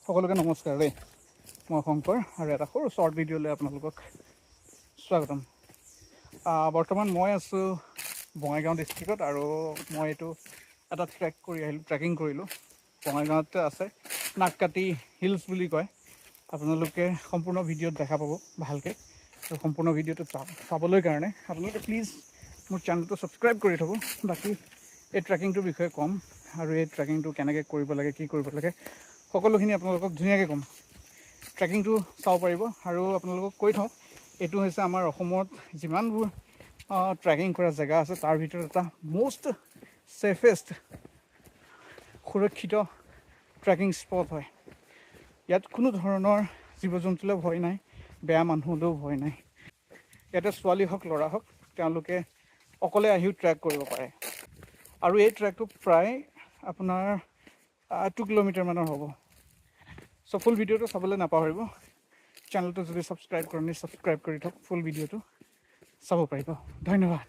সকলোকে নমস্কাৰ দেই। মই শংকৰ আৰু এটা সৰু শ্বৰ্ট ভিডিঅ'লৈ আপোনালোকক স্বাগতম। বৰ্তমান মই আছোঁ বঙাইগাঁও ডিষ্ট্ৰিক্টত আৰু মই এইটো এটা ট্ৰেকিং কৰিলোঁ। বঙাইগাঁৱতে আছে নাগকাটি হিলছ বুলি কয়। আপোনালোকে সম্পূৰ্ণ ভিডিঅ'ত দেখা পাব ভালকৈ। আৰু সম্পূৰ্ণ ভিডিঅ'টো চাবলৈ কাৰণে আপোনালোকে প্লিজ মোৰ চেনেলটো ছাবস্ক্ৰাইব কৰি থ'ব। বাকী এই ট্ৰেকিংটোৰ বিষয়ে ক'ম আৰু এই ট্ৰেকিংটো কেনেকৈ কৰিব লাগে, কি কৰিব লাগে, সকলোখিনি আপোনালোকক ধুনীয়াকৈ ক'ম। ট্ৰেকিংটো চাব পাৰিব আৰু আপোনালোকক কৈ থওঁ, এইটো হৈছে আমাৰ অসমত যিমানবোৰ ট্ৰেকিং কৰা জেগা আছে তাৰ ভিতৰত এটা মষ্ট ছেফেষ্ট সুৰক্ষিত ট্ৰেকিং স্পট হয়। ইয়াত কোনো ধৰণৰ জীৱ জন্তুলৈ ভয় নাই, বেয়া মানুহলৈও ভয় নাই। ইয়াতে ছোৱালী হওক ল'ৰা হওক তেওঁলোকে অকলে আহিও ট্ৰেক কৰিব পাৰে। আৰু এই ট্ৰেকটো প্ৰায় আপোনাৰ 2 কিলোমিটাৰমানৰ হ'ব। চ' ফুল ভিডিঅ'টো চাবলৈ নাপাহৰিব। চেনেলটো যদি ছাবস্ক্ৰাইব কৰি থওক, ফুল ভিডিঅ'টো চাব পাৰিব। ধন্যবাদ।